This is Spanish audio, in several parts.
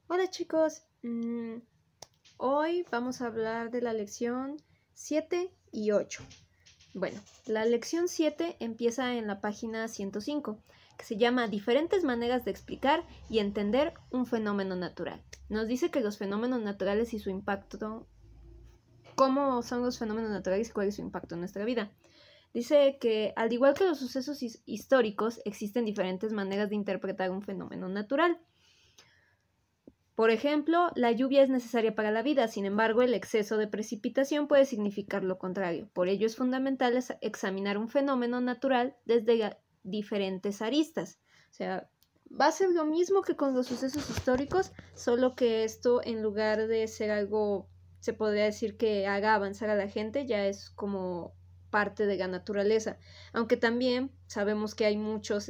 Hola chicos, hoy vamos a hablar de la lección 7 y 8. Bueno, la lección 7 empieza en la página 105, que se llama Diferentes maneras de explicar y entender un fenómeno natural. Nos dice que los fenómenos naturales y su impacto, cómo son los fenómenos naturales y cuál es su impacto en nuestra vida. Dice que, al igual que los sucesos históricos, existen diferentes maneras de interpretar un fenómeno natural. Por ejemplo, la lluvia es necesaria para la vida, sin embargo, el exceso de precipitación puede significar lo contrario. Por ello es fundamental examinar un fenómeno natural desde diferentes aristas. O sea, va a ser lo mismo que con los sucesos históricos, solo que esto, en lugar de ser algo, se podría decir que haga avanzar a la gente, ya es como parte de la naturaleza. Aunque también sabemos que hay muchos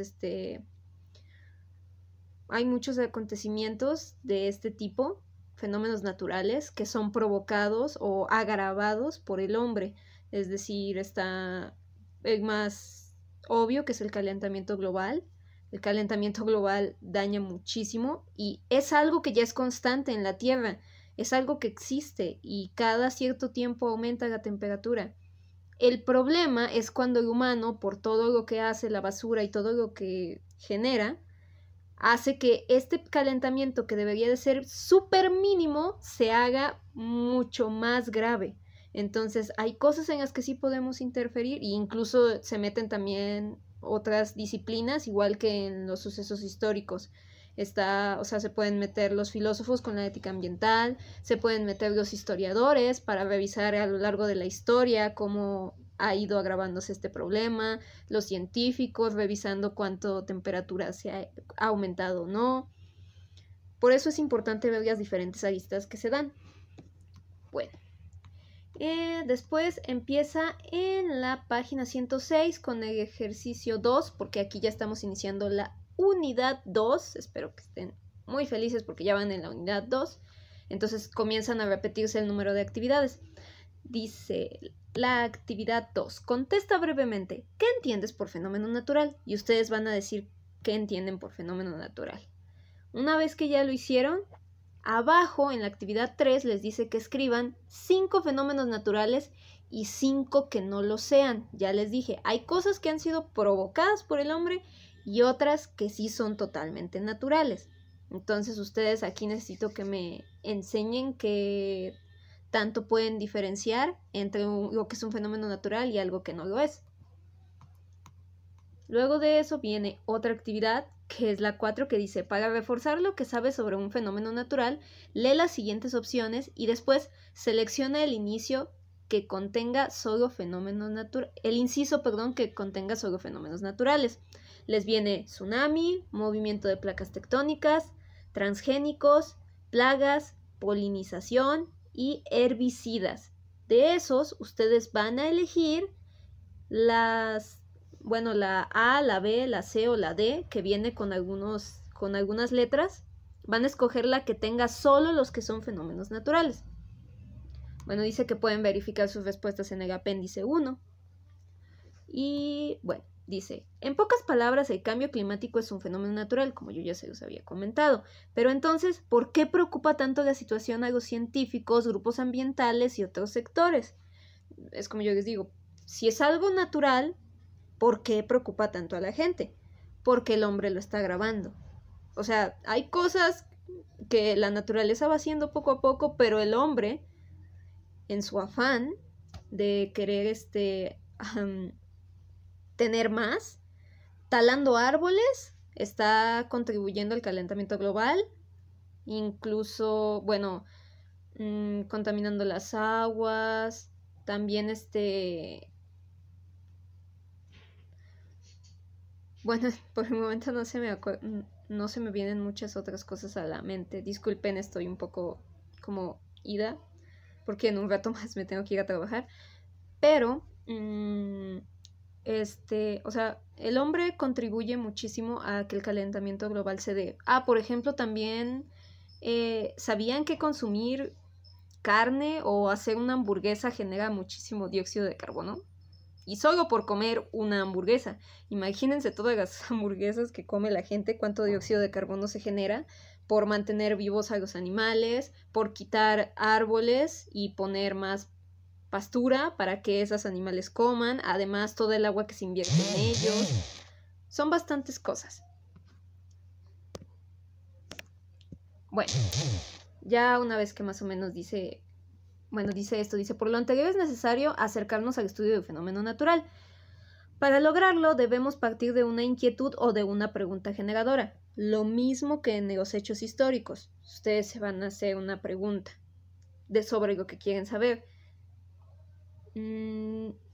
acontecimientos de este tipo, fenómenos naturales, que son provocados o agravados por el hombre. Es decir, está el más obvio, que es el calentamiento global. El calentamiento global daña muchísimo y es algo que ya es constante en la Tierra. Es algo que existe y cada cierto tiempo aumenta la temperatura. El problema es cuando el humano, por todo lo que hace, la basura y todo lo que genera, hace que este calentamiento, que debería de ser súper mínimo, se haga mucho más grave. Entonces hay cosas en las que sí podemos interferir e incluso se meten también otras disciplinas, igual que en los sucesos históricos. Se pueden meter los filósofos con la ética ambiental, se pueden meter los historiadores para revisar a lo largo de la historia cómo ha ido agravándose este problema, los científicos revisando cuánto temperatura se ha aumentado o no. Por eso es importante ver las diferentes aristas que se dan. Bueno, después empieza en la página 106 con el ejercicio 2, porque aquí ya estamos iniciando la unidad 2. Espero que estén muy felices porque ya van en la unidad 2. Entonces comienzan a repetirse el número de actividades. Dice la actividad 2. Contesta brevemente, ¿qué entiendes por fenómeno natural? Y ustedes van a decir qué entienden por fenómeno natural. Una vez que ya lo hicieron, abajo en la actividad 3 les dice que escriban 5 fenómenos naturales y 5 que no lo sean. Ya les dije, hay cosas que han sido provocadas por el hombre y otras que sí son totalmente naturales. Entonces ustedes aquí necesito que me enseñen que tanto pueden diferenciar entre lo que es un fenómeno natural y algo que no lo es. Luego de eso viene otra actividad, que es la 4, que dice, para reforzar lo que sabes sobre un fenómeno natural, lee las siguientes opciones y después selecciona el inicio que contenga solo fenómenos naturales, el inciso, que contenga solo fenómenos naturales. Les viene tsunami, movimiento de placas tectónicas, transgénicos, plagas, polinización y herbicidas. De esos, ustedes van a elegir la A, la B, la C o la D, que viene con algunas letras. Van a escoger la que tenga solo los que son fenómenos naturales. Bueno, dice que pueden verificar sus respuestas en el apéndice 1. Y bueno, dice, en pocas palabras, el cambio climático es un fenómeno natural, como yo ya se los había comentado. Pero entonces, ¿por qué preocupa tanto la situación a los científicos, grupos ambientales y otros sectores? Es como yo les digo, si es algo natural, ¿por qué preocupa tanto a la gente? Porque el hombre lo está agravando. O sea, hay cosas que la naturaleza va haciendo poco a poco, pero el hombre, en su afán de querer tener más, talando árboles, está contribuyendo al calentamiento global, incluso, contaminando las aguas, también bueno, por el momento no se me vienen muchas otras cosas a la mente. Disculpen, estoy un poco como ida, porque en un rato más me tengo que ir a trabajar. Pero, el hombre contribuye muchísimo a que el calentamiento global se dé. Por ejemplo, también, ¿sabían que consumir carne o hacer una hamburguesa genera muchísimo dióxido de carbono? Y solo por comer una hamburguesa. Imagínense todas las hamburguesas que come la gente, cuánto dióxido de carbono se genera por mantener vivos a los animales, por quitar árboles y poner más pastura para que esos animales coman, además todo el agua que se invierte en ellos. Son bastantes cosas. Bueno, ya una vez que más o menos dice esto, dice, por lo anterior es necesario acercarnos al estudio del fenómeno natural. Para lograrlo debemos partir de una inquietud o de una pregunta generadora, lo mismo que en los hechos históricos. Ustedes se van a hacer una pregunta sobre lo que quieren saber.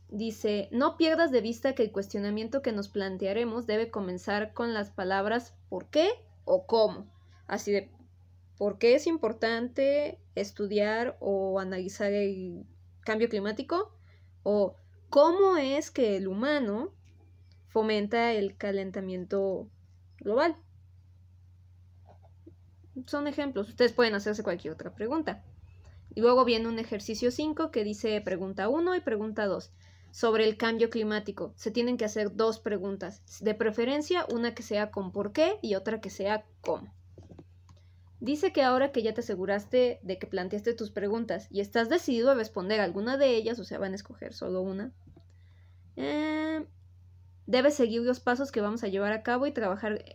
Dice, no pierdas de vista que el cuestionamiento que nos plantearemos debe comenzar con las palabras ¿por qué? O ¿cómo? Así de, ¿por qué es importante estudiar o analizar el cambio climático? O ¿cómo es que el humano fomenta el calentamiento global? Son ejemplos. Ustedes pueden hacerse cualquier otra pregunta. Y luego viene un ejercicio 5 que dice pregunta 1 y pregunta 2. Sobre el cambio climático. Se tienen que hacer 2 preguntas. De preferencia, una que sea con por qué y otra que sea cómo. Dice que ahora que ya te aseguraste de que planteaste tus preguntas y estás decidido a responder alguna de ellas, o sea, van a escoger solo una, debes seguir los pasos que vamos a llevar a cabo y trabajar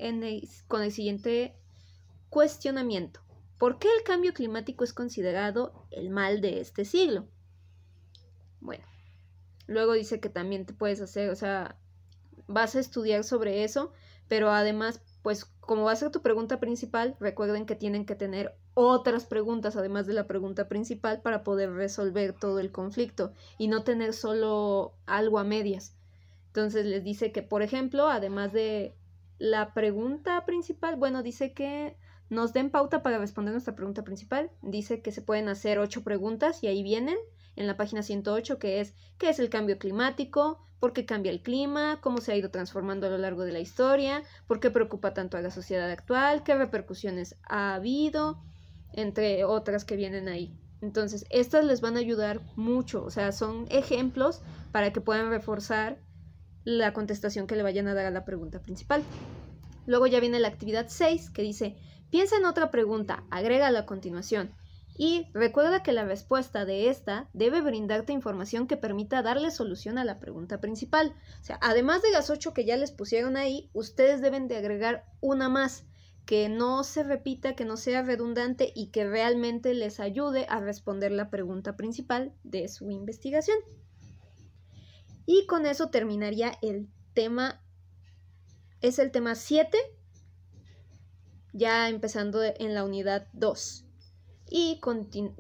con el siguiente cuestionamiento. ¿Por qué el cambio climático es considerado el mal de este siglo? Bueno, luego dice que también te puedes hacer, o sea, vas a estudiar sobre eso, pero además, pues como va a ser tu pregunta principal, recuerden que tienen que tener otras preguntas además de la pregunta principal para poder resolver todo el conflicto y no tener solo algo a medias. Entonces les dice que, por ejemplo, además de la pregunta principal, bueno, dice que nos den pauta para responder nuestra pregunta principal. Dice que se pueden hacer 8 preguntas y ahí vienen en la página 108, que es ¿qué es el cambio climático? ¿Por qué cambia el clima? ¿Cómo se ha ido transformando a lo largo de la historia? ¿Por qué preocupa tanto a la sociedad actual? ¿Qué repercusiones ha habido? Entre otras que vienen ahí. Entonces, estas les van a ayudar mucho, o sea, son ejemplos para que puedan reforzar la contestación que le vayan a dar a la pregunta principal. Luego ya viene la actividad 6, que dice, piensa en otra pregunta, agrégala a continuación. Y recuerda que la respuesta de esta debe brindarte información que permita darle solución a la pregunta principal. O sea, además de las 8 que ya les pusieron ahí, ustedes deben de agregar una más, que no se repita, que no sea redundante y que realmente les ayude a responder la pregunta principal de su investigación. Y con eso terminaría el tema, es el tema 7, ya empezando en la unidad 2. Y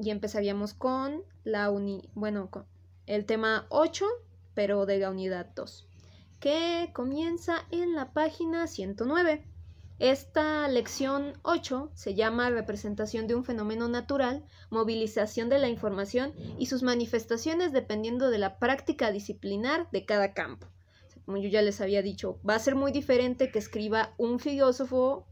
empezaríamos con con el tema 8, pero de la unidad 2, que comienza en la página 109. Esta lección 8 se llama Representación de un fenómeno natural, movilización de la información y sus manifestaciones dependiendo de la práctica disciplinar de cada campo. Como yo ya les había dicho, va a ser muy diferente que escriba un filósofo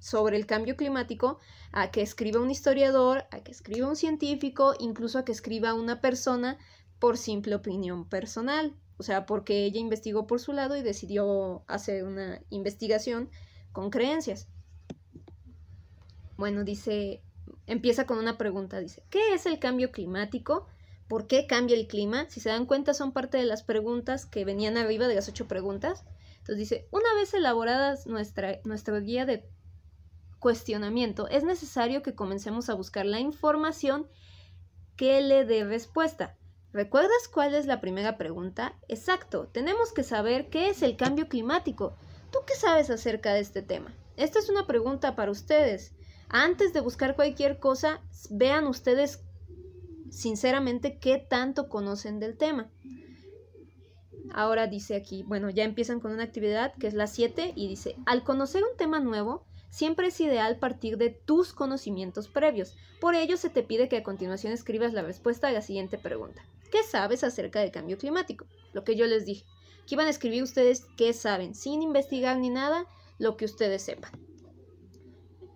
sobre el cambio climático a que escriba un historiador, a que escriba un científico, incluso a que escriba una persona por simple opinión personal. O sea, porque ella investigó por su lado y decidió hacer una investigación con creencias. Bueno, empieza con una pregunta, dice, ¿qué es el cambio climático? ¿Por qué cambia el clima? Si se dan cuenta, son parte de las preguntas que venían arriba de las 8 preguntas. Entonces dice, una vez elaboradas nuestra guía de cuestionamiento, es necesario que comencemos a buscar la información que le dé respuesta. ¿Recuerdas cuál es la primera pregunta? Exacto, tenemos que saber qué es el cambio climático. ¿Tú qué sabes acerca de este tema? Esta es una pregunta para ustedes. Antes de buscar cualquier cosa, vean ustedes sinceramente qué tanto conocen del tema. Ahora dice aquí, bueno, ya empiezan con una actividad que es la 7 y dice, al conocer un tema nuevo, siempre es ideal partir de tus conocimientos previos. Por ello se te pide que a continuación escribas la respuesta a la siguiente pregunta. ¿Qué sabes acerca del cambio climático? Lo que yo les dije. Aquí van a escribir ustedes qué saben, sin investigar ni nada, lo que ustedes sepan.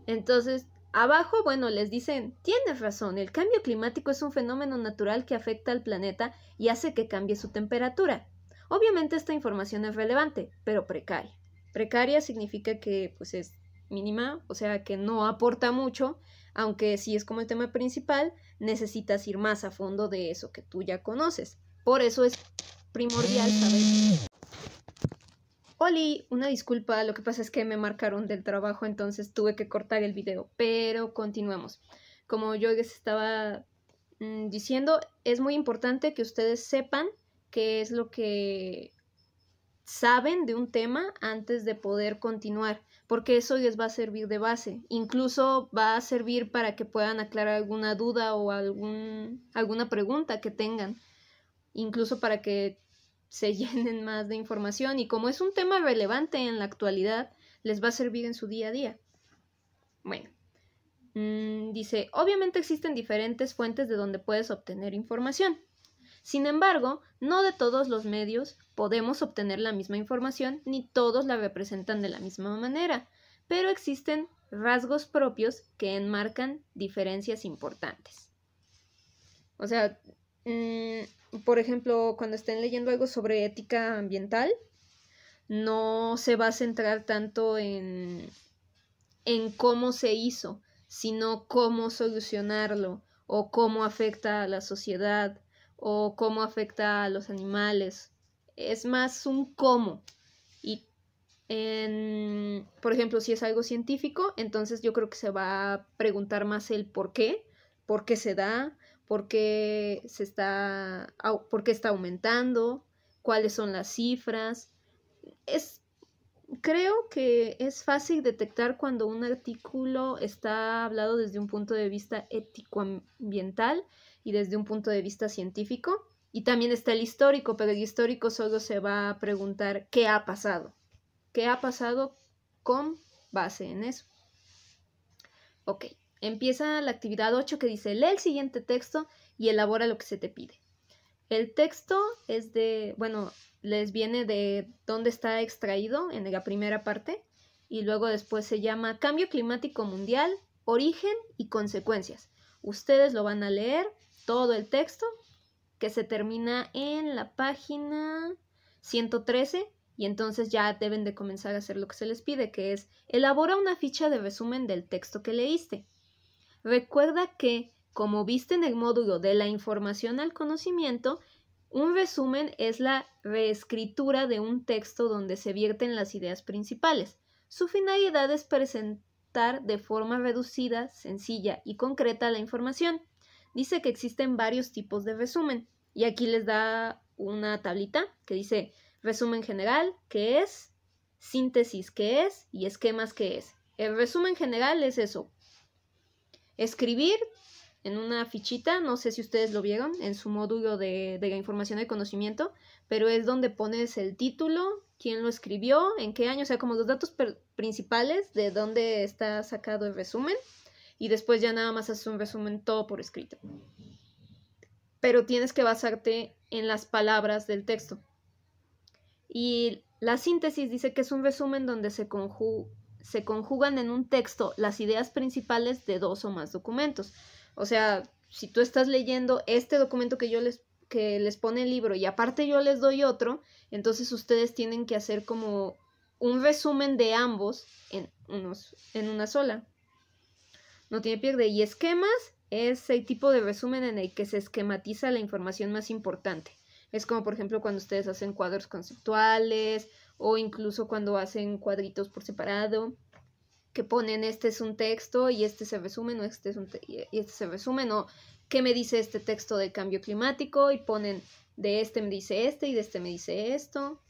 Entonces, abajo, bueno, les dicen, tienes razón, el cambio climático es un fenómeno natural que afecta al planeta y hace que cambie su temperatura. Obviamente esta información es relevante, pero precaria. Precaria significa que pues es mínima, o sea que no aporta mucho, aunque si es como el tema principal, necesitas ir más a fondo de eso que tú ya conoces. Por eso es primordial saber. Oli, una disculpa, lo que pasa es que me marcaron del trabajo, entonces tuve que cortar el video, pero continuemos. Como yo les estaba diciendo, es muy importante que ustedes sepan qué es lo que saben de un tema antes de poder continuar, porque eso les va a servir de base. Incluso va a servir para que puedan aclarar alguna duda o alguna pregunta que tengan, incluso para que se llenen más de información, y como es un tema relevante en la actualidad, les va a servir en su día a día. Bueno, dice, obviamente existen diferentes fuentes de donde puedes obtener información. Sin embargo, no de todos los medios podemos obtener la misma información, ni todos la representan de la misma manera, pero existen rasgos propios que enmarcan diferencias importantes. O sea, por ejemplo, cuando estén leyendo algo sobre ética ambiental, no se va a centrar tanto en cómo se hizo, sino cómo solucionarlo, o cómo afecta a la sociedad, o cómo afecta a los animales. Es más un cómo. Y, por ejemplo, si es algo científico, entonces yo creo que se va a preguntar más el por qué se da, por qué está aumentando, cuáles son las cifras. Creo que es fácil detectar cuando un artículo está hablado desde un punto de vista ético-ambiental y desde un punto de vista científico. Y también está el histórico, pero el histórico solo se va a preguntar qué ha pasado. ¿Qué ha pasado con base en eso? Ok, empieza la actividad 8 que dice, lee el siguiente texto y elabora lo que se te pide. El texto es les viene de dónde está extraído en la primera parte, y luego después se llama Cambio Climático Mundial, Origen y Consecuencias. Ustedes lo van a leer, todo el texto, que se termina en la página 113, y entonces ya deben de comenzar a hacer lo que se les pide, que es elabora una ficha de resumen del texto que leíste. Recuerda que, como viste en el módulo de la información al conocimiento, un resumen es la reescritura de un texto donde se vierten las ideas principales. Su finalidad es presentar de forma reducida, sencilla y concreta la información. Dice que existen varios tipos de resumen, y aquí les da una tablita que dice resumen general, ¿qué es? Síntesis, ¿qué es? Y esquemas, ¿qué es? El resumen general es eso. Escribir en una fichita, no sé si ustedes lo vieron en su módulo de la información del conocimiento, pero es donde pones el título, quién lo escribió, en qué año, o sea, como los datos principales de dónde está sacado el resumen, y después ya nada más haces un resumen todo por escrito. Pero tienes que basarte en las palabras del texto. Y la síntesis dice que es un resumen donde se conjugan en un texto las ideas principales de dos o más documentos. O sea, si tú estás leyendo este documento que les pone el libro y aparte yo les doy otro, entonces ustedes tienen que hacer como un resumen de ambos en una sola. No tiene pierde. Y esquemas es el tipo de resumen en el que se esquematiza la información más importante. Es como, por ejemplo, cuando ustedes hacen cuadros conceptuales o incluso cuando hacen cuadritos por separado, que ponen este es un texto y este se resumen, o este se resumen, o qué me dice este texto del cambio climático, y ponen de este me dice este y de este me dice esto.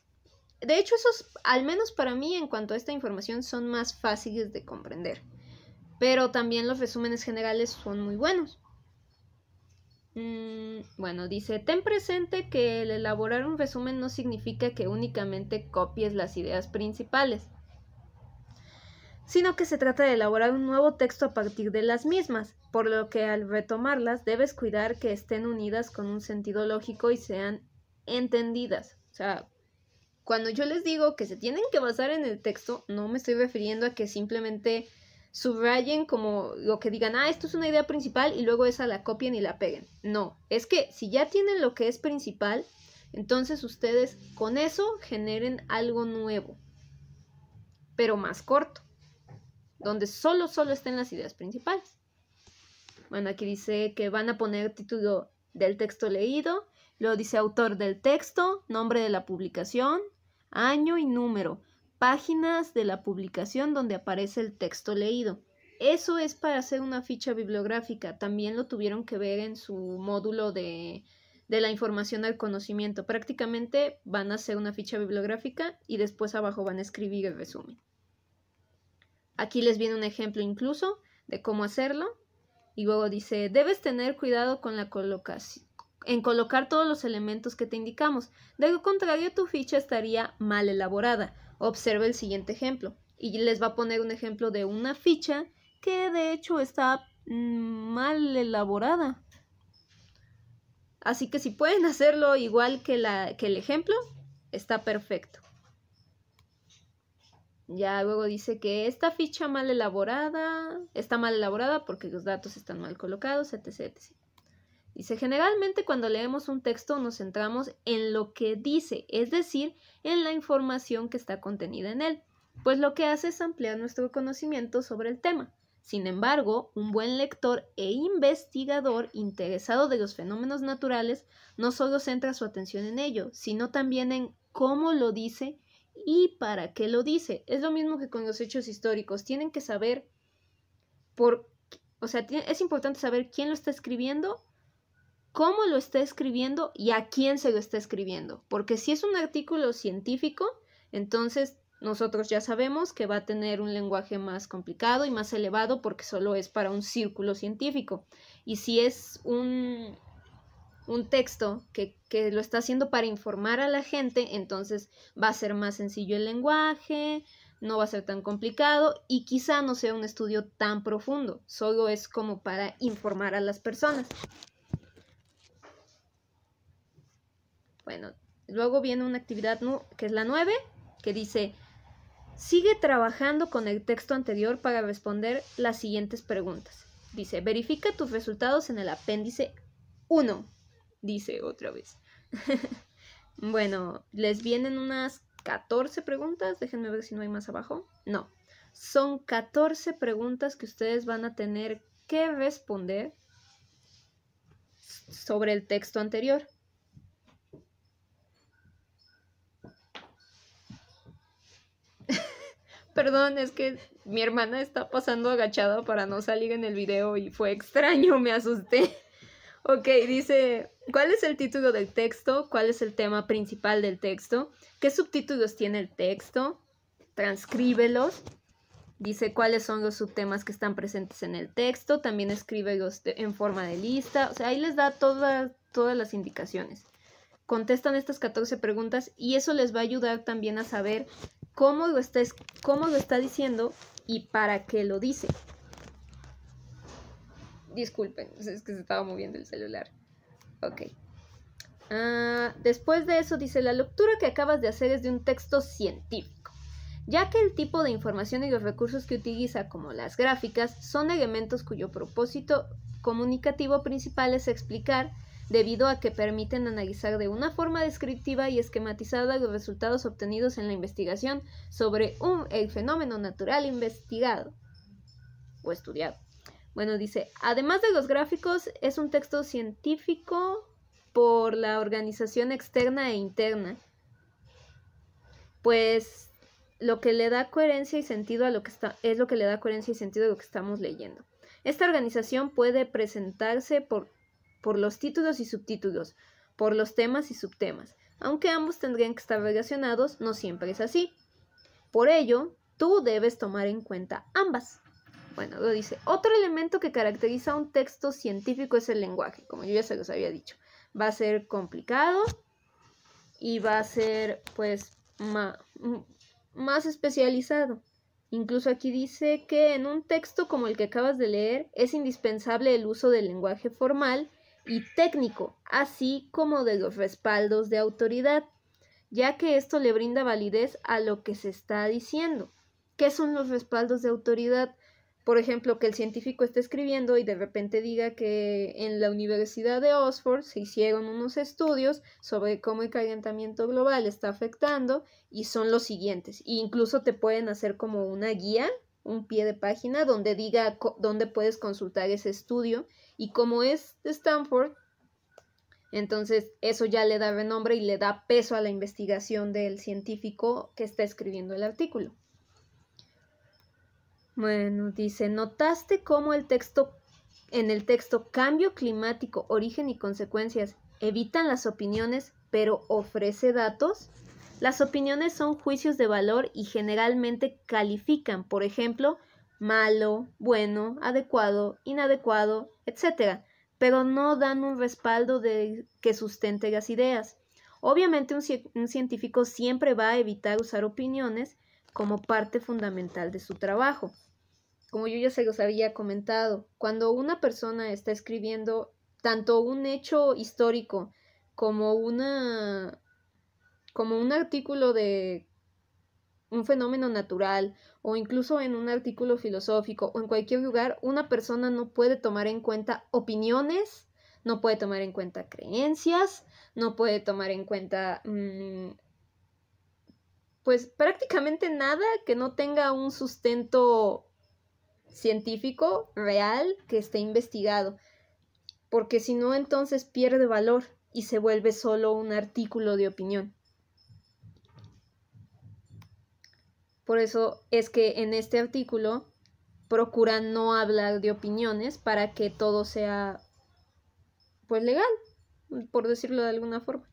De hecho, esos, al menos para mí, en cuanto a esta información, son más fáciles de comprender. Pero también los resúmenes generales son muy buenos. Bueno, dice, ten presente que el elaborar un resumen no significa que únicamente copies las ideas principales, sino que se trata de elaborar un nuevo texto a partir de las mismas, por lo que al retomarlas debes cuidar que estén unidas con un sentido lógico y sean entendidas. O sea, cuando yo les digo que se tienen que basar en el texto, no me estoy refiriendo a que simplemente subrayen como lo que digan, esto es una idea principal y luego esa la copien y la peguen. No, es que si ya tienen lo que es principal, entonces ustedes con eso generen algo nuevo, pero más corto. donde solo estén las ideas principales. Bueno, aquí dice que van a poner título del texto leído, luego dice autor del texto, nombre de la publicación, año y número, páginas de la publicación donde aparece el texto leído. Eso es para hacer una ficha bibliográfica. También lo tuvieron que ver en su módulo de la información al conocimiento. Prácticamente van a hacer una ficha bibliográfica y después abajo van a escribir el resumen. Aquí les viene un ejemplo incluso de cómo hacerlo. Y luego dice, debes tener cuidado con la colocación, en colocar todos los elementos que te indicamos. De lo contrario, tu ficha estaría mal elaborada. Observa el siguiente ejemplo. Y les va a poner un ejemplo de una ficha que de hecho está mal elaborada. Así que si pueden hacerlo igual que el ejemplo, está perfecto. Ya luego dice que esta ficha está mal elaborada porque los datos están mal colocados, etc. Dice, generalmente cuando leemos un texto nos centramos en lo que dice, es decir, en la información que está contenida en él, pues lo que hace es ampliar nuestro conocimiento sobre el tema. Sin embargo, un buen lector e investigador interesado de los fenómenos naturales no solo centra su atención en ello, sino también en cómo lo dice y para qué lo dice. Es lo mismo que con los hechos históricos. Tienen que saber es importante saber quién lo está escribiendo, cómo lo está escribiendo y a quién se lo está escribiendo. Porque si es un artículo científico, entonces nosotros ya sabemos que va a tener un lenguaje más complicado y más elevado porque solo es para un círculo científico. Y si es un texto que lo está haciendo para informar a la gente, entonces va a ser más sencillo el lenguaje, no va a ser tan complicado y quizá no sea un estudio tan profundo, solo es como para informar a las personas. Bueno, luego viene una actividad que es la 9, que dice, sigue trabajando con el texto anterior para responder las siguientes preguntas. Dice, verifica tus resultados en el apéndice 1. Dice otra vez. Bueno, les vienen unas 14 preguntas. Déjenme ver si no hay más abajo. No, son 14 preguntas que ustedes van a tener que responder sobre el texto anterior. Perdón, es que mi hermana está pasando agachada para no salir en el video y fue extraño, me asusté. Ok, dice, ¿cuál es el título del texto? ¿Cuál es el tema principal del texto? ¿Qué subtítulos tiene el texto? Transcríbelos. Dice cuáles son los subtemas que están presentes en el texto. También escríbelos en forma de lista. O sea, ahí les da todas las indicaciones. Contestan estas 14 preguntas y eso les va a ayudar también a saber cómo lo está diciendo y para qué lo dice. Disculpen, es que se estaba moviendo el celular. Ok. Después de eso dice, la lectura que acabas de hacer es de un texto científico, ya que el tipo de información y los recursos que utiliza, como las gráficas, son elementos cuyo propósito comunicativo principal es explicar, debido a que permiten analizar de una forma descriptiva y esquematizada los resultados obtenidos en la investigación sobre el fenómeno natural investigado o estudiado. Bueno, dice, además de los gráficos, es un texto científico por la organización externa e interna, pues lo que le da coherencia y sentido a lo que es lo que le da coherencia y sentido a lo que estamos leyendo. Esta organización puede presentarse por los títulos y subtítulos, por los temas y subtemas. Aunque ambos tendrían que estar relacionados, no siempre es así. Por ello, tú debes tomar en cuenta ambas. Bueno, lo dice, otro elemento que caracteriza a un texto científico es el lenguaje, como yo ya se los había dicho. Va a ser complicado y va a ser, pues, más especializado. Incluso aquí dice que en un texto como el que acabas de leer es indispensable el uso del lenguaje formal y técnico, así como de los respaldos de autoridad, ya que esto le brinda validez a lo que se está diciendo. ¿Qué son los respaldos de autoridad? Por ejemplo, que el científico esté escribiendo y de repente diga que en la Universidad de Oxford se hicieron unos estudios sobre cómo el calentamiento global está afectando y son los siguientes. E incluso te pueden hacer como una guía un pie de página donde diga dónde puedes consultar ese estudio, y como es de Stanford, entonces eso ya le da renombre y le da peso a la investigación del científico que está escribiendo el artículo. Bueno, dice, ¿notaste cómo en el texto cambio climático, origen y consecuencias evitan las opiniones, pero ofrece datos? Las opiniones son juicios de valor y generalmente califican, por ejemplo, malo, bueno, adecuado, inadecuado, etc., pero no dan un respaldo que sustente las ideas. Obviamente un científico siempre va a evitar usar opiniones como parte fundamental de su trabajo. Como yo ya se los había comentado, cuando una persona está escribiendo tanto un hecho histórico como un artículo de un fenómeno natural, o incluso en un artículo filosófico o en cualquier lugar, una persona no puede tomar en cuenta opiniones, no puede tomar en cuenta creencias, no puede tomar en cuenta pues prácticamente nada que no tenga un sustento científico real que esté investigado, porque si no, entonces pierde valor y se vuelve solo un artículo de opinión. Por eso es que en este artículo procuran no hablar de opiniones para que todo sea pues legal, por decirlo de alguna forma.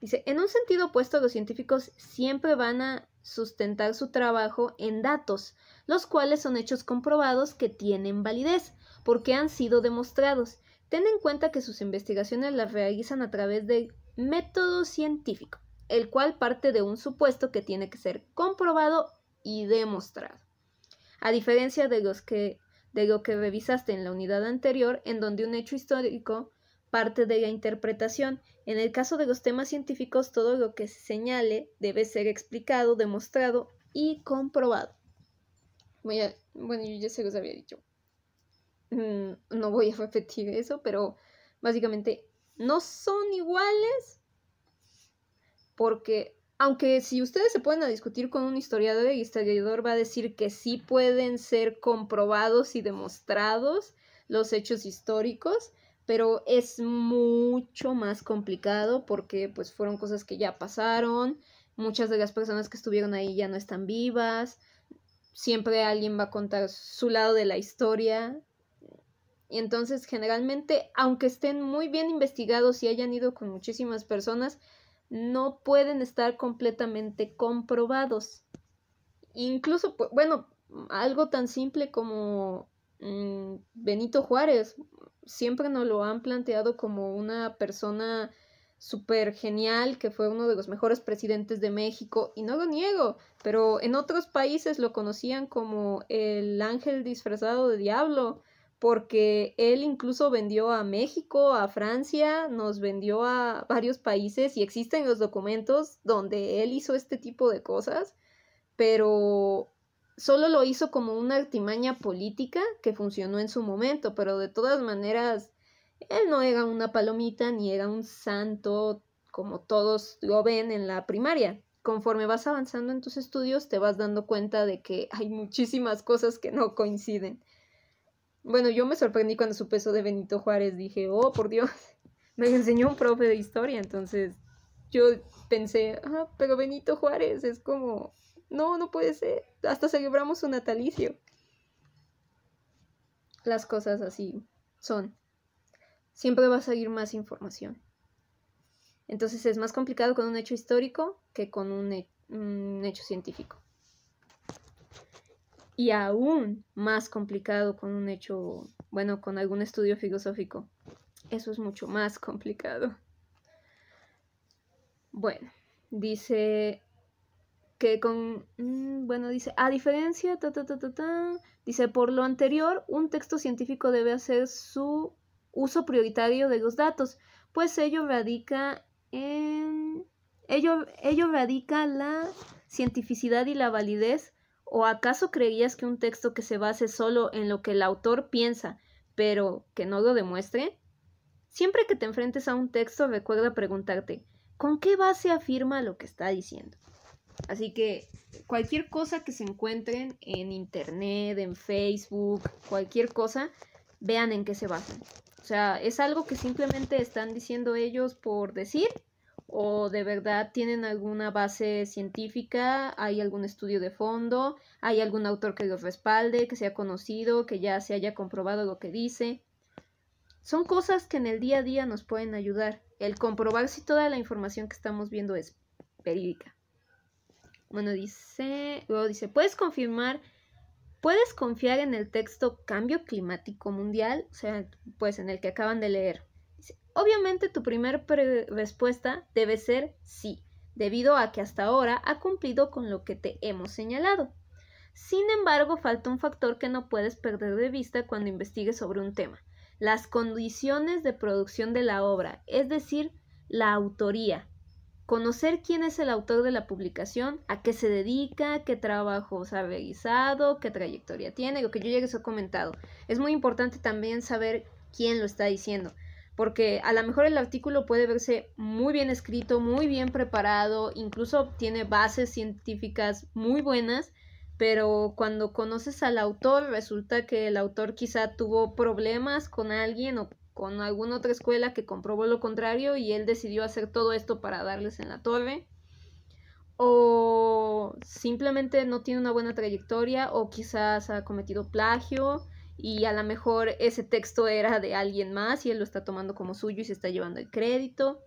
Dice, en un sentido opuesto, los científicos siempre van a sustentar su trabajo en datos, los cuales son hechos comprobados que tienen validez, porque han sido demostrados. Ten en cuenta que sus investigaciones las realizan a través del método científico, el cual parte de un supuesto que tiene que ser comprobado y demostrado. A diferencia de lo que revisaste en la unidad anterior, en donde un hecho histórico parte de la interpretación. En el caso de los temas científicos, todo lo que se señale debe ser explicado, demostrado y comprobado. Bueno, yo ya se los había dicho. No voy a repetir eso, pero básicamente no son iguales porque, aunque si ustedes se ponen a discutir con un historiador, el historiador va a decir que sí pueden ser comprobados y demostrados los hechos históricos, pero es mucho más complicado porque pues fueron cosas que ya pasaron, muchas de las personas que estuvieron ahí ya no están vivas, siempre alguien va a contar su lado de la historia, y entonces generalmente, aunque estén muy bien investigados y hayan ido con muchísimas personas, no pueden estar completamente comprobados. Incluso, bueno, algo tan simple como Benito Juárez, siempre nos lo han planteado como una persona súper genial, que fue uno de los mejores presidentes de México, y no lo niego, pero en otros países lo conocían como el ángel disfrazado de diablo, porque él incluso vendió a México, a Francia, nos vendió a varios países y existen los documentos donde él hizo este tipo de cosas, pero solo lo hizo como una artimaña política que funcionó en su momento, pero de todas maneras, él no era una palomita ni era un santo como todos lo ven en la primaria. Conforme vas avanzando en tus estudios, te vas dando cuenta de que hay muchísimas cosas que no coinciden. Bueno, yo me sorprendí cuando supe eso de Benito Juárez. Dije, oh, por Dios, me enseñó un profe de historia. Entonces yo pensé, pero Benito Juárez es como, no puede ser. Hasta celebramos su natalicio. Las cosas así son. Siempre va a salir más información. Entonces es más complicado con un hecho histórico que con un hecho científico. Y aún más complicado con un hecho, bueno, con algún estudio filosófico. Eso es mucho más complicado. Bueno, dice que dice, a diferencia, dice, por lo anterior, un texto científico debe hacer su uso prioritario de los datos, pues ello radica la cientificidad y la validez. ¿O acaso creías que un texto que se base solo en lo que el autor piensa, pero que no lo demuestre? Siempre que te enfrentes a un texto, recuerda preguntarte, ¿con qué base afirma lo que está diciendo? Así que cualquier cosa que se encuentren en internet, en Facebook, cualquier cosa, vean en qué se basan. O sea, ¿es algo que simplemente están diciendo ellos por decir? ¿O de verdad tienen alguna base científica? ¿Hay algún estudio de fondo? ¿Hay algún autor que los respalde, que sea conocido, que ya se haya comprobado lo que dice? Son cosas que en el día a día nos pueden ayudar. El comprobar si toda la información que estamos viendo es verídica. Bueno, luego dice, ¿puedes confiar en el texto Cambio Climático Mundial? O sea, pues en el que acaban de leer. Dice, obviamente tu primera respuesta debe ser sí, debido a que hasta ahora ha cumplido con lo que te hemos señalado. Sin embargo, falta un factor que no puedes perder de vista cuando investigues sobre un tema. Las condiciones de producción de la obra, es decir, la autoría. Conocer quién es el autor de la publicación, a qué se dedica, qué trabajos ha realizado, qué trayectoria tiene, lo que yo ya les he comentado. Es muy importante también saber quién lo está diciendo, porque a lo mejor el artículo puede verse muy bien escrito, muy bien preparado, incluso tiene bases científicas muy buenas, pero cuando conoces al autor resulta que el autor quizá tuvo problemas con alguien o con alguna otra escuela que comprobó lo contrario y él decidió hacer todo esto para darles en la torre, o simplemente no tiene una buena trayectoria, o quizás ha cometido plagio y a lo mejor ese texto era de alguien más y él lo está tomando como suyo y se está llevando el crédito.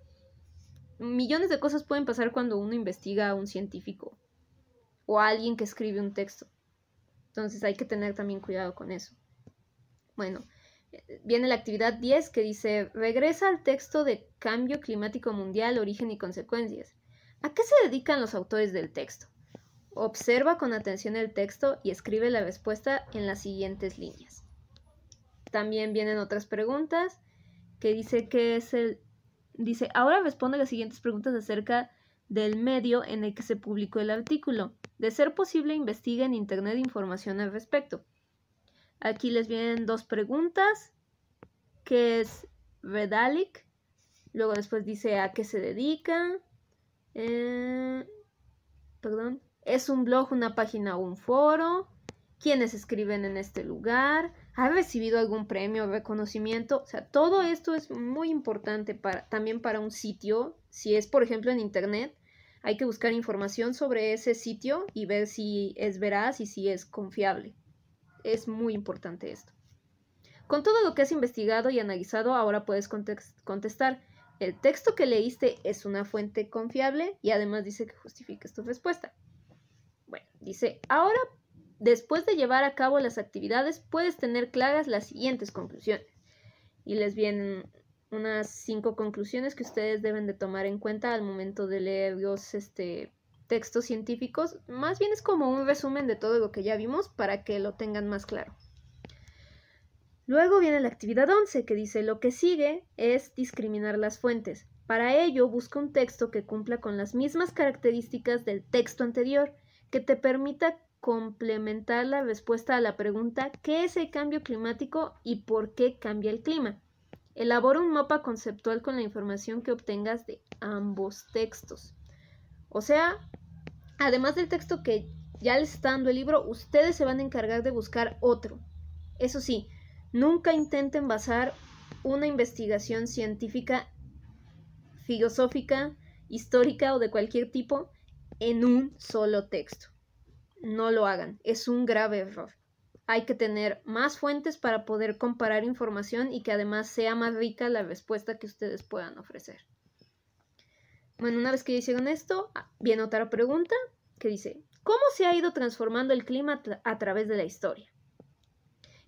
Millones de cosas pueden pasar cuando uno investiga a un científico o a alguien que escribe un texto. Entonces hay que tener también cuidado con eso. Bueno, viene la actividad 10 que dice, regresa al texto de Cambio Climático Mundial, Origen y Consecuencias. ¿A qué se dedican los autores del texto? Observa con atención el texto y escribe la respuesta en las siguientes líneas. También vienen otras preguntas que dice que es Dice, ahora responde las siguientes preguntas acerca del medio en el que se publicó el artículo. De ser posible, investiga en internet información al respecto. Aquí les vienen dos preguntas, que es Redalyc, luego después dice a qué se dedica, es un blog, una página o un foro, quiénes escriben en este lugar, ha recibido algún premio o reconocimiento. O sea, todo esto es muy importante también para un sitio. Si es, por ejemplo, en internet, hay que buscar información sobre ese sitio y ver si es veraz y si es confiable. Es muy importante esto. Con todo lo que has investigado y analizado, ahora puedes contestar. El texto que leíste es una fuente confiable y además dice que justifiques tu respuesta. Bueno, dice, ahora, después de llevar a cabo las actividades, puedes tener claras las siguientes conclusiones. Y les vienen unas 5 conclusiones que ustedes deben de tomar en cuenta al momento de leer los textos científicos. Más bien es como un resumen de todo lo que ya vimos para que lo tengan más claro. Luego viene la actividad 11 que dice, lo que sigue es discriminar las fuentes. Para ello, busca un texto que cumpla con las mismas características del texto anterior, que te permita complementar la respuesta a la pregunta ¿qué es el cambio climático y por qué cambia el clima? Elabora un mapa conceptual con la información que obtengas de ambos textos. O sea, además del texto que ya les está dando el libro, ustedes se van a encargar de buscar otro. Eso sí, nunca intenten basar una investigación científica, filosófica, histórica o de cualquier tipo en un solo texto. No lo hagan, es un grave error. Hay que tener más fuentes para poder comparar información y que además sea más rica la respuesta que ustedes puedan ofrecer. Bueno, una vez que ya hicieron esto, viene otra pregunta que dice, ¿cómo se ha ido transformando el clima a través de la historia?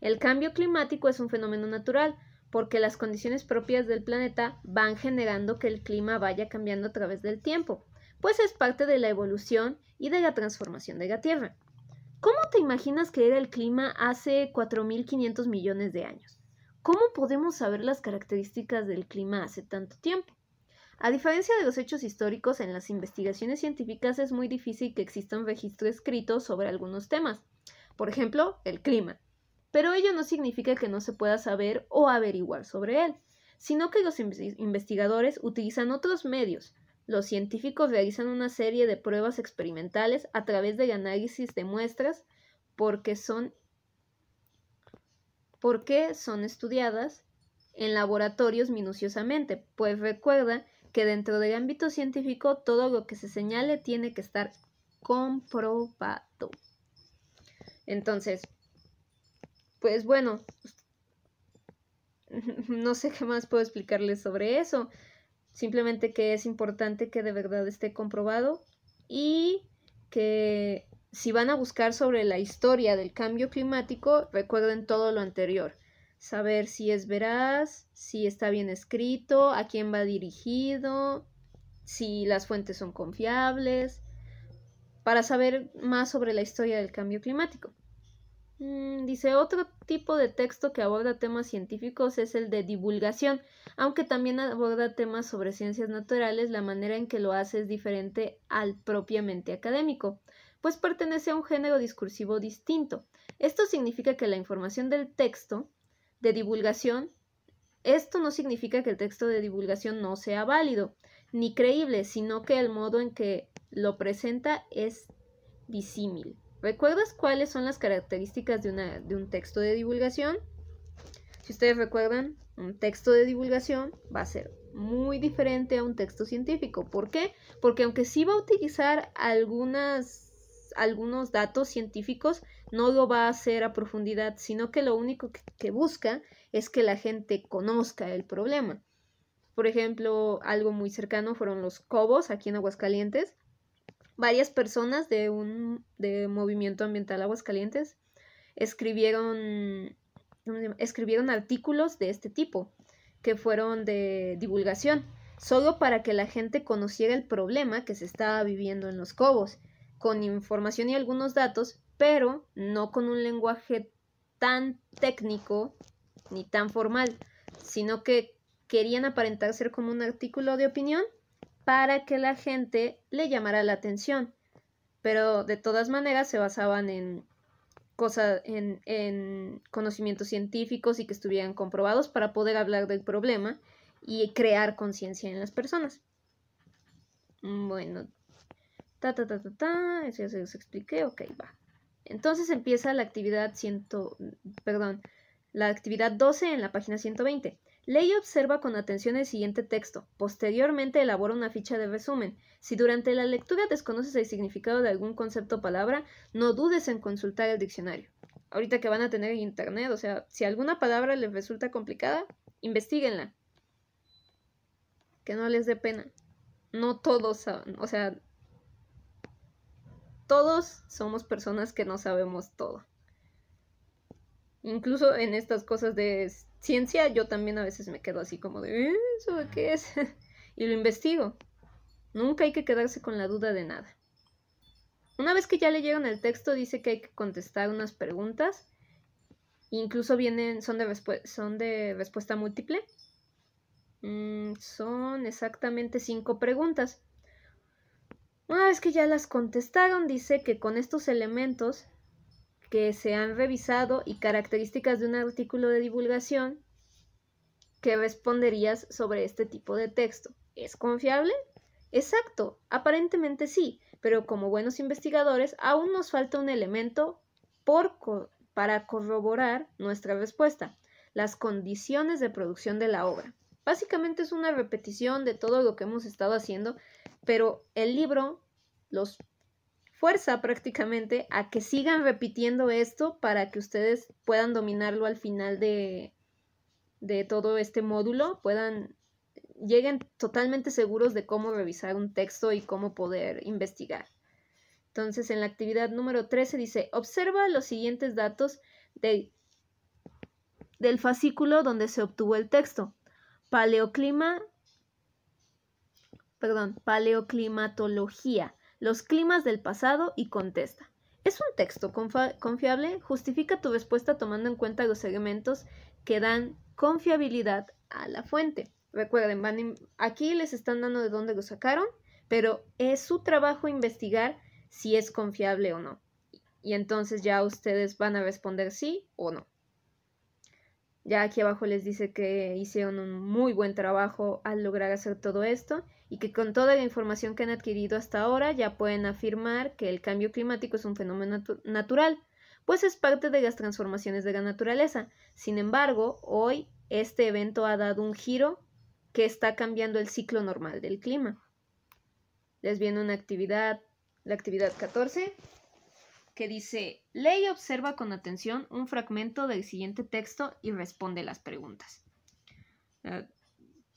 El cambio climático es un fenómeno natural porque las condiciones propias del planeta van generando que el clima vaya cambiando a través del tiempo, pues es parte de la evolución y de la transformación de la Tierra. ¿Cómo te imaginas que era el clima hace 4.500 millones de años? ¿Cómo podemos saber las características del clima hace tanto tiempo? A diferencia de los hechos históricos, en las investigaciones científicas es muy difícil que exista un registro escrito sobre algunos temas. Por ejemplo, el clima. Pero ello no significa que no se pueda saber o averiguar sobre él, sino que los investigadores utilizan otros medios los científicos realizan una serie de pruebas experimentales a través del análisis de muestras porque son estudiadas en laboratorios minuciosamente, pues recuerda que dentro del ámbito científico todo lo que se señale tiene que estar comprobado. Entonces, pues bueno, no sé qué más puedo explicarles sobre eso. Simplemente que es importante que de verdad esté comprobado y que si van a buscar sobre la historia del cambio climático, recuerden todo lo anterior. Saber si es veraz, si está bien escrito, a quién va dirigido, si las fuentes son confiables, para saber más sobre la historia del cambio climático. Dice, otro tipo de texto que aborda temas científicos es el de divulgación, aunque también aborda temas sobre ciencias naturales, la manera en que lo hace es diferente al propiamente académico, pues pertenece a un género discursivo distinto. Esto significa que la información del texto de divulgación, esto no significa que el texto de divulgación no sea válido ni creíble, sino que el modo en que lo presenta es disímil. ¿Recuerdas cuáles son las características de un texto de divulgación? Si ustedes recuerdan, un texto de divulgación va a ser muy diferente a un texto científico. ¿Por qué? Porque aunque sí va a utilizar algunos datos científicos, no lo va a hacer a profundidad, sino que lo único que busca es que la gente conozca el problema. Por ejemplo, algo muy cercano fueron los Cobos aquí en Aguascalientes. Varias personas de Movimiento Ambiental Aguascalientes escribieron artículos de este tipo, que fueron de divulgación, solo para que la gente conociera el problema que se estaba viviendo en los Cobos, con información y algunos datos, pero no con un lenguaje tan técnico ni tan formal, sino que querían aparentar ser como un artículo de opinión para que la gente le llamara la atención, pero de todas maneras se basaban en conocimientos científicos y que estuvieran comprobados para poder hablar del problema y crear conciencia en las personas. Bueno, eso ya se los expliqué, ok, va. Entonces empieza la actividad la actividad 12 en la página 120. Lee y observa con atención el siguiente texto. Posteriormente elabora una ficha de resumen. Si durante la lectura desconoces el significado de algún concepto o palabra, no dudes en consultar el diccionario. Ahorita que van a tener internet, o sea, si alguna palabra les resulta complicada, investíguenla. Que no les dé pena. No todos saben, o sea, todos somos personas que no sabemos todo. Incluso en estas cosas de ciencia, yo también a veces me quedo así como de, ¿eso de qué es? Y lo investigo. Nunca hay que quedarse con la duda de nada. Una vez que ya leyeron el texto, dice que hay que contestar unas preguntas. Incluso son de respuesta múltiple. Son exactamente 5 preguntas. Una vez que ya las contestaron, dice que con estos elementos que se han revisado y características de un artículo de divulgación, ¿qué responderías sobre este tipo de texto? ¿Es confiable? Exacto, aparentemente sí, pero como buenos investigadores aún nos falta un elemento para corroborar nuestra respuesta, las condiciones de producción de la obra. Básicamente es una repetición de todo lo que hemos estado haciendo, pero el libro los fuerza prácticamente a que sigan repitiendo esto para que ustedes puedan dominarlo al final de todo este módulo, lleguen totalmente seguros de cómo revisar un texto y cómo poder investigar. Entonces, en la actividad número 13 dice, observa los siguientes datos del fascículo donde se obtuvo el texto. Paleoclimatología, los climas del pasado y contesta. ¿Es un texto confiable? Justifica tu respuesta tomando en cuenta los elementos que dan confiabilidad a la fuente. Recuerden, aquí les están dando de dónde lo sacaron, pero es su trabajo investigar si es confiable o no. Y entonces ya ustedes van a responder sí o no. Ya aquí abajo les dice que hicieron un muy buen trabajo al lograr hacer todo esto y que con toda la información que han adquirido hasta ahora ya pueden afirmar que el cambio climático es un fenómeno natural, pues es parte de las transformaciones de la naturaleza. Sin embargo, hoy este evento ha dado un giro que está cambiando el ciclo normal del clima. Les viene una actividad, la actividad 14, que dice: lee y observa con atención un fragmento del siguiente texto y responde las preguntas.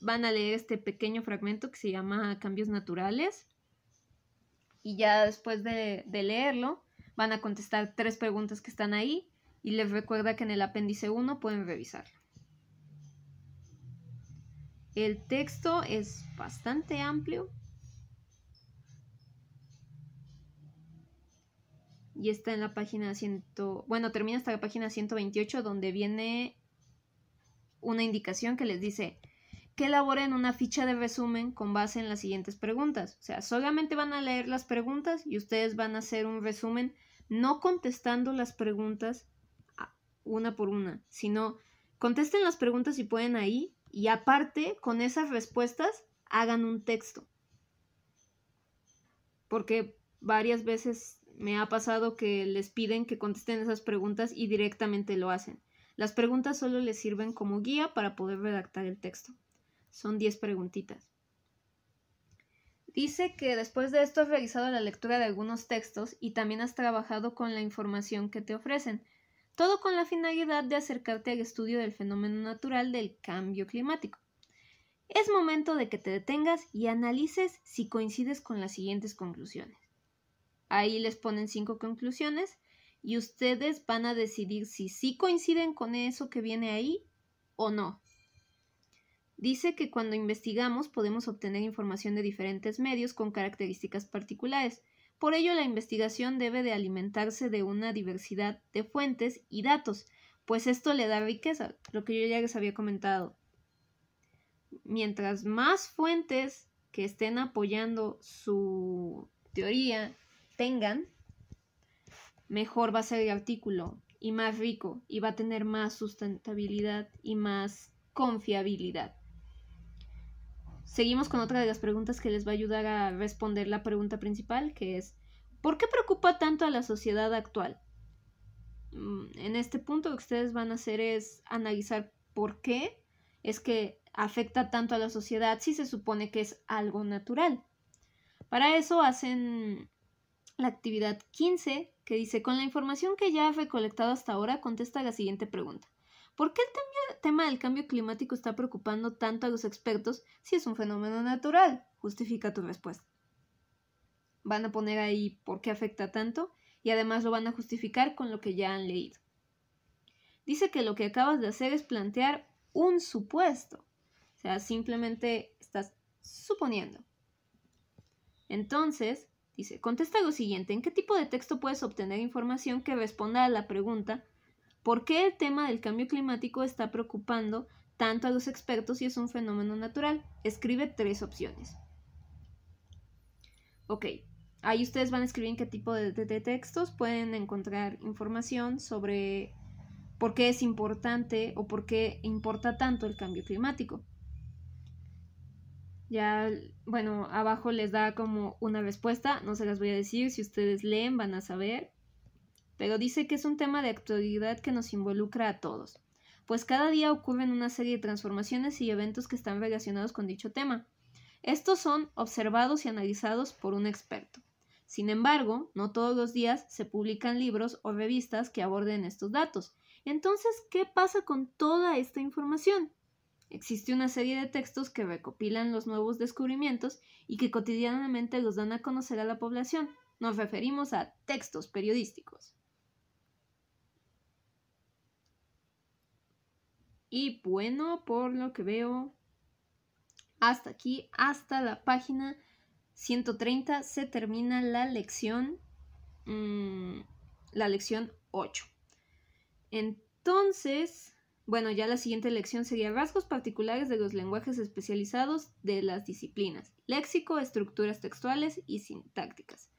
Van a leer este pequeño fragmento que se llama Cambios Naturales y ya después de leerlo van a contestar 3 preguntas que están ahí y les recuerda que en el apéndice 1 pueden revisarlo. El texto es bastante amplio y está en la página termina hasta la página 128, donde viene una indicación que les dice que elaboren una ficha de resumen con base en las siguientes preguntas. O sea, solamente van a leer las preguntas y ustedes van a hacer un resumen, no contestando las preguntas una por una, sino contesten las preguntas si pueden ahí y aparte con esas respuestas hagan un texto. Porque varias veces me ha pasado que les piden que contesten esas preguntas y directamente lo hacen. Las preguntas solo les sirven como guía para poder redactar el texto. Son 10 preguntitas. Dice que después de esto has realizado la lectura de algunos textos y también has trabajado con la información que te ofrecen, todo con la finalidad de acercarte al estudio del fenómeno natural del cambio climático. Es momento de que te detengas y analices si coincides con las siguientes conclusiones. Ahí les ponen 5 conclusiones y ustedes van a decidir si sí coinciden con eso que viene ahí o no. Dice que cuando investigamos podemos obtener información de diferentes medios con características particulares. Por ello, la investigación debe de alimentarse de una diversidad de fuentes y datos, pues esto le da riqueza, lo que yo ya les había comentado. Mientras más fuentes que estén apoyando su teoría tengan, mejor va a ser el artículo y más rico y va a tener más sustentabilidad y más confiabilidad. Seguimos con otra de las preguntas que les va a ayudar a responder la pregunta principal, que es: ¿por qué preocupa tanto a la sociedad actual? En este punto lo que ustedes van a hacer es analizar por qué es que afecta tanto a la sociedad si se supone que es algo natural. Para eso hacen la actividad 15, que dice: con la información que ya has recolectado hasta ahora, contesta la siguiente pregunta. ¿Por qué el tema del cambio climático está preocupando tanto a los expertos si es un fenómeno natural? Justifica tu respuesta. Van a poner ahí por qué afecta tanto y además lo van a justificar con lo que ya han leído. Dice que lo que acabas de hacer es plantear un supuesto. O sea, simplemente estás suponiendo. Entonces, dice, contesta lo siguiente: ¿en qué tipo de texto puedes obtener información que responda a la pregunta ¿por qué el tema del cambio climático está preocupando tanto a los expertos si es un fenómeno natural? Escribe 3 opciones. Ok, ahí ustedes van a escribir en qué tipo de textos pueden encontrar información sobre por qué es importante o por qué importa tanto el cambio climático. Ya, bueno, abajo les da como una respuesta, no se las voy a decir, si ustedes leen van a saber. Pero dice que es un tema de actualidad que nos involucra a todos, pues cada día ocurren una serie de transformaciones y eventos que están relacionados con dicho tema. Estos son observados y analizados por un experto. Sin embargo, no todos los días se publican libros o revistas que aborden estos datos. Entonces, ¿qué pasa con toda esta información? Existe una serie de textos que recopilan los nuevos descubrimientos y que cotidianamente los dan a conocer a la población. Nos referimos a textos periodísticos. Y bueno, por lo que veo, hasta aquí, hasta la página 130, se termina la lección 8. Entonces, bueno, ya la siguiente lección sería rasgos particulares de los lenguajes especializados de las disciplinas: léxico, estructuras textuales y sintácticas.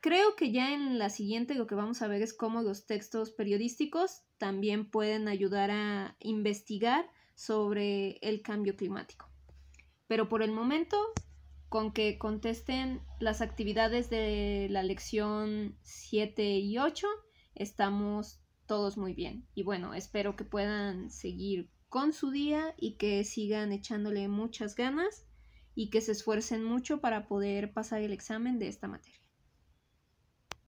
Creo que ya en la siguiente lo que vamos a ver es cómo los textos periodísticos también pueden ayudar a investigar sobre el cambio climático. Pero por el momento, con que contesten las actividades de la lección 7 y 8, estamos todos muy bien. Y bueno, espero que puedan seguir con su día y que sigan echándole muchas ganas y que se esfuercen mucho para poder pasar el examen de esta materia.